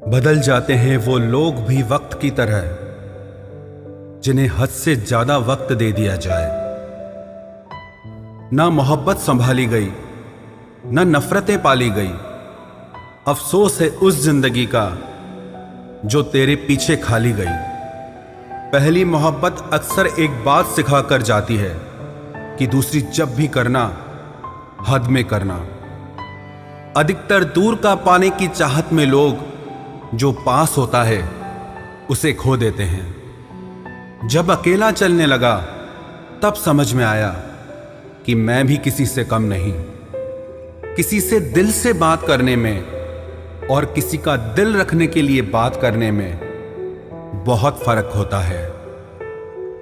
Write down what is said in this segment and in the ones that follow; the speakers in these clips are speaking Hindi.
बदल जाते हैं वो लोग भी वक्त की तरह जिन्हें हद से ज्यादा वक्त दे दिया जाए। ना मोहब्बत संभाली गई, ना नफरतें पाली गई। अफसोस है उस जिंदगी का जो तेरे पीछे खाली गई। पहली मोहब्बत अक्सर एक बात सिखा कर जाती है कि दूसरी जब भी करना हद में करना। अधिकतर दूर का पाने की चाहत में लोग जो पास होता है उसे खो देते हैं। जब अकेला चलने लगा तब समझ में आया कि मैं भी किसी से कम नहीं। किसी से दिल से बात करने में और किसी का दिल रखने के लिए बात करने में बहुत फर्क होता है।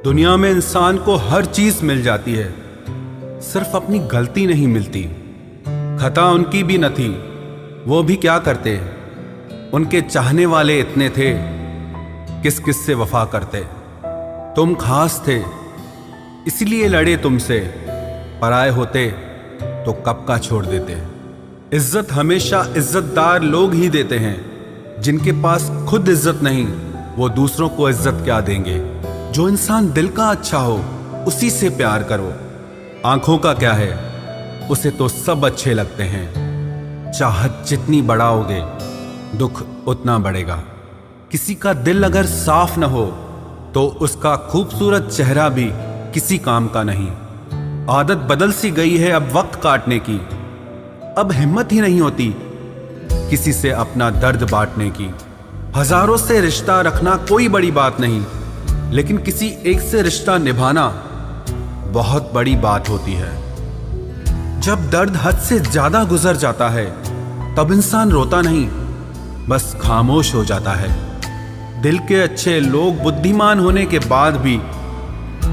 दुनिया में इंसान को हर चीज मिल जाती है, सिर्फ अपनी गलती नहीं मिलती। खता उनकी भी न थी, वो भी क्या करते। उनके चाहने वाले इतने थे, किस किस से वफा करते। तुम खास थे इसलिए लड़े तुमसे, पराए होते तो कब का छोड़ देते। इज्जत हमेशा इज्जतदार लोग ही देते हैं। जिनके पास खुद इज्जत नहीं वो दूसरों को इज्जत क्या देंगे। जो इंसान दिल का अच्छा हो उसी से प्यार करो। आंखों का क्या है, उसे तो सब अच्छे लगते हैं। चाहत जितनी बढ़ाओगे दुख उतना बढ़ेगा। किसी का दिल अगर साफ न हो तो उसका खूबसूरत चेहरा भी किसी काम का नहीं। आदत बदल सी गई है अब वक्त काटने की। अब हिम्मत ही नहीं होती किसी से अपना दर्द बांटने की। हजारों से रिश्ता रखना कोई बड़ी बात नहीं, लेकिन किसी एक से रिश्ता निभाना बहुत बड़ी बात होती है। जब दर्द हद से ज्यादा गुजर जाता है तब इंसान रोता नहीं, बस खामोश हो जाता है। दिल के अच्छे लोग बुद्धिमान होने के बाद भी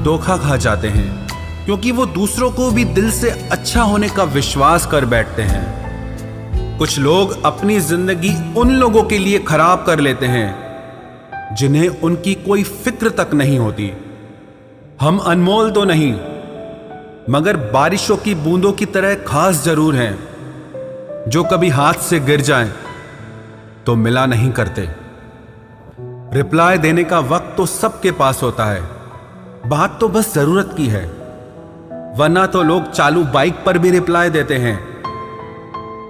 धोखा खा जाते हैं, क्योंकि वो दूसरों को भी दिल से अच्छा होने का विश्वास कर बैठते हैं। कुछ लोग अपनी जिंदगी उन लोगों के लिए खराब कर लेते हैं जिन्हें उनकी कोई फिक्र तक नहीं होती। हम अनमोल तो नहीं, मगर बारिशों की बूंदों की तरह खास जरूर हैं, जो कभी हाथ से गिर जाएं तो मिला नहीं करते। रिप्लाई देने का वक्त तो सबके पास होता है, बात तो बस जरूरत की है। वरना तो लोग चालू बाइक पर भी रिप्लाई देते हैं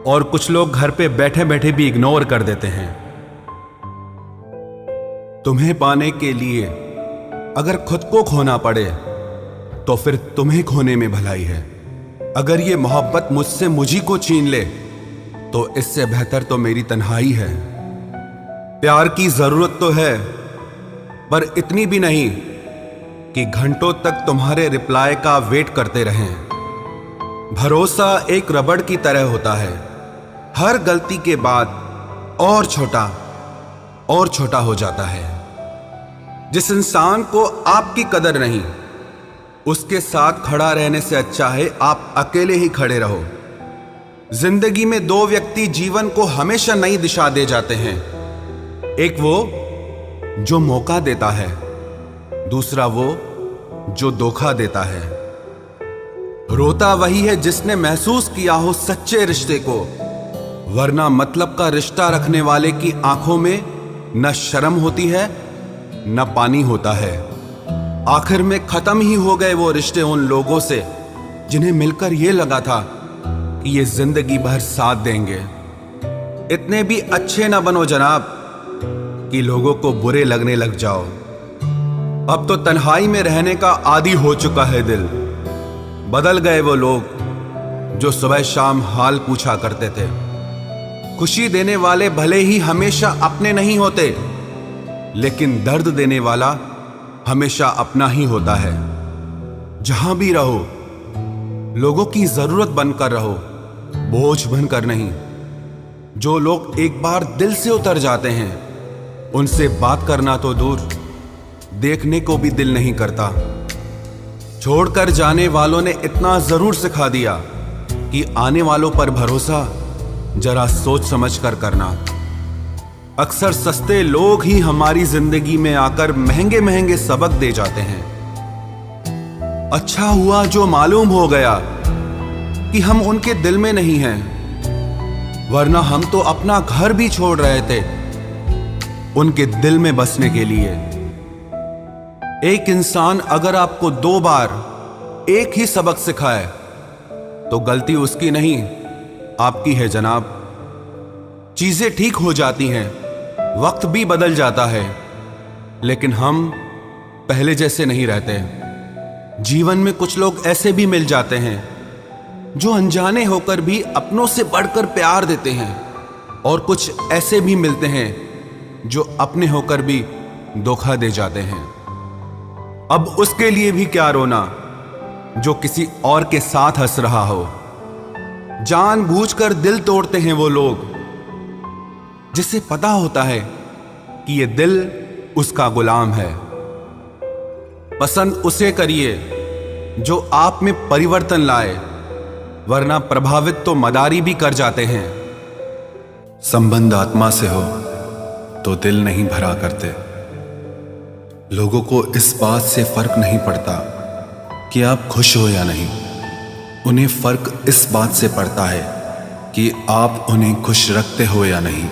और कुछ लोग घर पे बैठे बैठे भी इग्नोर कर देते हैं। तुम्हें पाने के लिए अगर खुद को खोना पड़े तो फिर तुम्हें खोने में भलाई है। अगर ये मोहब्बत मुझसे मुझी को छीन ले तो इससे बेहतर तो मेरी तन्हाई है। प्यार की जरूरत तो है, पर इतनी भी नहीं कि घंटों तक तुम्हारे रिप्लाई का वेट करते रहें। भरोसा एक रबड़ की तरह होता है, हर गलती के बाद और छोटा हो जाता है। जिस इंसान को आपकी कदर नहीं, उसके साथ खड़ा रहने से अच्छा है आप अकेले ही खड़े रहो। जिंदगी में दो व्यक्ति जीवन को हमेशा नई दिशा दे जाते हैं। एक वो जो मौका देता है, दूसरा वो जो धोखा देता है। रोता वही है जिसने महसूस किया हो सच्चे रिश्ते को, वरना मतलब का रिश्ता रखने वाले की आंखों में न शर्म होती है न पानी होता है। आखिर में खत्म ही हो गए वो रिश्ते उन लोगों से जिन्हें मिलकर ये लगा था कि ये जिंदगी भर साथ देंगे। इतने भी अच्छे ना बनो जनाब कि लोगों को बुरे लगने लग जाओ। अब तो तन्हाई में रहने का आदी हो चुका है दिल। बदल गए वो लोग जो सुबह शाम हाल पूछा करते थे। खुशी देने वाले भले ही हमेशा अपने नहीं होते, लेकिन दर्द देने वाला हमेशा अपना ही होता है। जहां भी रहो लोगों की जरूरत बनकर रहो, बोझ बनकर नहीं। जो लोग एक बार दिल से उतर जाते हैं उनसे बात करना तो दूर, देखने को भी दिल नहीं करता। छोड़कर जाने वालों ने इतना जरूर सिखा दिया कि आने वालों पर भरोसा जरा सोच समझ कर करना। अक्सर सस्ते लोग ही हमारी जिंदगी में आकर महंगे महंगे सबक दे जाते हैं। अच्छा हुआ जो मालूम हो गया कि हम उनके दिल में नहीं हैं, वरना हम तो अपना घर भी छोड़ रहे थे उनके दिल में बसने के लिए। एक इंसान अगर आपको 2 बार एक ही सबक सिखाए तो गलती उसकी नहीं, आपकी है जनाब। चीजें ठीक हो जाती हैं, वक्त भी बदल जाता है, लेकिन हम पहले जैसे नहीं रहते। जीवन में कुछ लोग ऐसे भी मिल जाते हैं जो अनजाने होकर भी अपनों से बढ़कर प्यार देते हैं, और कुछ ऐसे भी मिलते हैं जो अपने होकर भी धोखा दे जाते हैं। अब उसके लिए भी क्या रोना जो किसी और के साथ हंस रहा हो। जानबूझकर दिल तोड़ते हैं वो लोग जिसे पता होता है कि ये दिल उसका गुलाम है। पसंद उसे करिए जो आप में परिवर्तन लाए, वरना प्रभावित तो मदारी भी कर जाते हैं। संबंध आत्मा से हो तो दिल नहीं भरा करते। लोगों को इस बात से फर्क नहीं पड़ता कि आप खुश हो या नहीं, उन्हें फर्क इस बात से पड़ता है कि आप उन्हें खुश रखते हो या नहीं।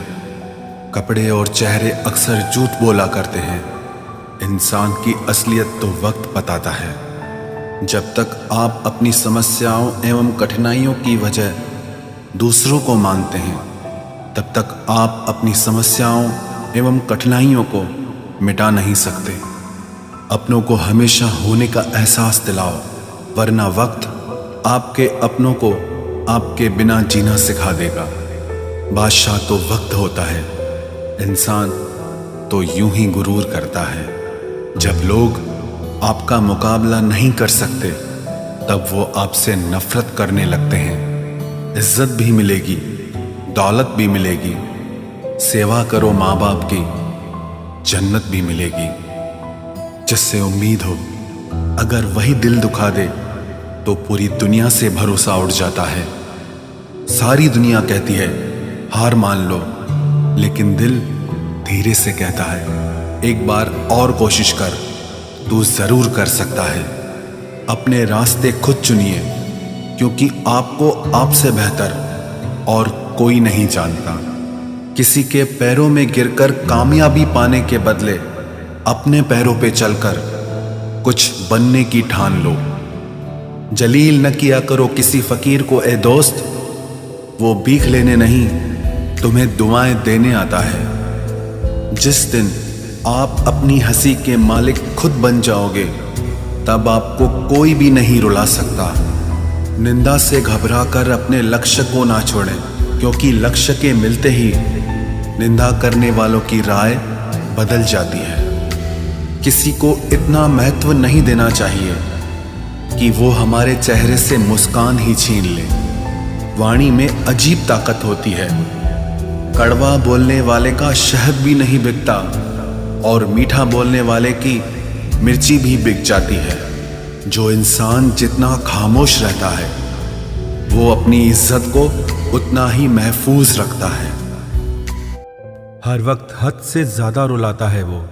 कपड़े और चेहरे अक्सर झूठ बोला करते हैं, इंसान की असलियत तो वक्त बताता है। जब तक आप अपनी समस्याओं एवं कठिनाइयों की वजह दूसरों को मानते हैं, तब तक आप अपनी समस्याओं एवं कठिनाइयों को मिटा नहीं सकते। अपनों को हमेशा होने का एहसास दिलाओ, वरना वक्त आपके अपनों को आपके बिना जीना सिखा देगा। बादशाह तो वक्त होता है, इंसान तो यूं ही गुरूर करता है। जब लोग आपका मुकाबला नहीं कर सकते, तब वो आपसे नफरत करने लगते हैं। इज्जत भी मिलेगी, दौलत भी मिलेगी, सेवा करो माँ बाप की, जन्नत भी मिलेगी। जिससे उम्मीद हो, अगर वही दिल दुखा दे तो पूरी दुनिया से भरोसा उड़ जाता है। सारी दुनिया कहती है हार मान लो, लेकिन दिल धीरे से कहता है एक बार और कोशिश कर, तू जरूर कर सकता है। अपने रास्ते खुद चुनिए, क्योंकि आपको आपसे बेहतर और कोई नहीं जानता। किसी के पैरों में गिरकर कामयाबी पाने के बदले अपने पैरों पे चलकर कुछ बनने की ठान लो। जलील न किया करो किसी फकीर को ए दोस्त, वो भीख लेने नहीं तुम्हें दुआएं देने आता है। जिस दिन आप अपनी हंसी के मालिक खुद बन जाओगे, तब आपको कोई भी नहीं रुला सकता। निंदा से घबराकर अपने लक्ष्य को ना छोड़ें, क्योंकि लक्ष्य के मिलते ही निंदा करने वालों की राय बदल जाती है। किसी को इतना महत्व नहीं देना चाहिए कि वो हमारे चेहरे से मुस्कान ही छीन ले। वाणी में अजीब ताकत होती है। कड़वा बोलने वाले का शहद भी नहीं बिकता, और मीठा बोलने वाले की मिर्ची भी बिक जाती है। जो इंसान जितना खामोश रहता है, वो अपनी इज्जत को उतना ही महफूज रखता है। हर वक्त हद से ज्यादा रुलाता है वो,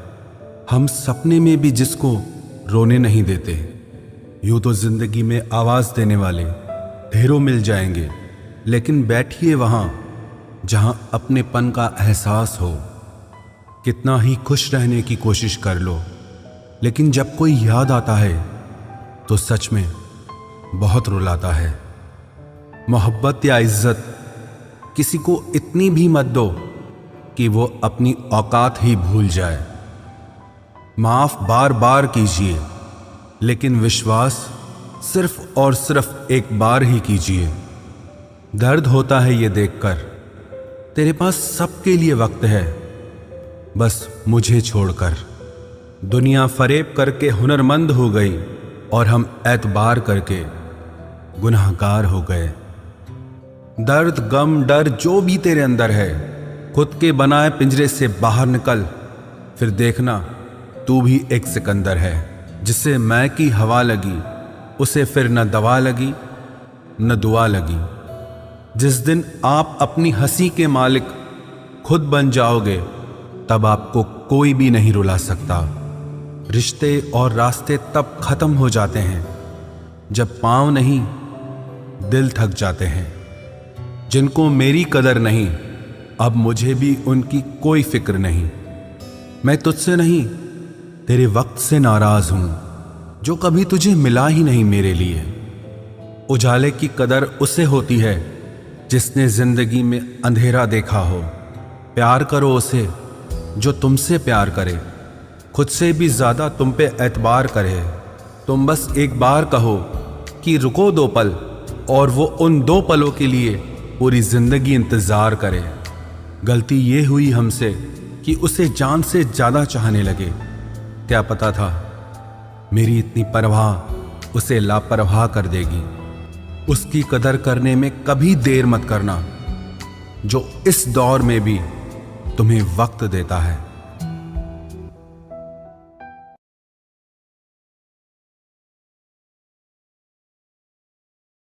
हम सपने में भी जिसको रोने नहीं देते। यूं तो जिंदगी में आवाज देने वाले ढेरों मिल जाएंगे, लेकिन बैठिए वहां जहां अपनेपन का एहसास हो। कितना ही खुश रहने की कोशिश कर लो, लेकिन जब कोई याद आता है तो सच में बहुत रुलाता है। मोहब्बत या इज्जत किसी को इतनी भी मत दो कि वो अपनी औकात ही भूल जाए। माफ बार बार कीजिए, लेकिन विश्वास सिर्फ और सिर्फ एक बार ही कीजिए। दर्द होता है ये देखकर तेरे पास सबके लिए वक्त है, बस मुझे छोड़कर। दुनिया फरेब करके हुनरमंद हो गई, और हम एतबार करके गुनाहगार हो गए। दर्द गम डर जो भी तेरे अंदर है, खुद के बनाए पिंजरे से बाहर निकल, फिर देखना तू भी एक सिकंदर है। जिसे मैं की हवा लगी, उसे फिर न दवा लगी न दुआ लगी। जिस दिन आप अपनी हंसी के मालिक खुद बन जाओगे, तब आपको कोई भी नहीं रुला सकता। रिश्ते और रास्ते तब खत्म हो जाते हैं जब पांव नहीं दिल थक जाते हैं। जिनको मेरी कदर नहीं, अब मुझे भी उनकी कोई फिक्र नहीं। मैं तुझसे नहीं, तेरे वक्त से नाराज हूं जो कभी तुझे मिला ही नहीं मेरे लिए। उजाले की कदर उसे होती है जिसने जिंदगी में अंधेरा देखा हो। प्यार करो उसे जो तुमसे प्यार करे, खुद से भी ज्यादा तुम पे एतबार करे। तुम बस एक बार कहो कि रुको 2 पल, और वो उन 2 पलों के लिए पूरी जिंदगी इंतजार करे। गलती ये हुई हमसे कि उसे जान से ज्यादा चाहने लगे। क्या पता था मेरी इतनी परवाह उसे लापरवाह कर देगी। उसकी कदर करने में कभी देर मत करना जो इस दौर में भी तुम्हें वक्त देता है।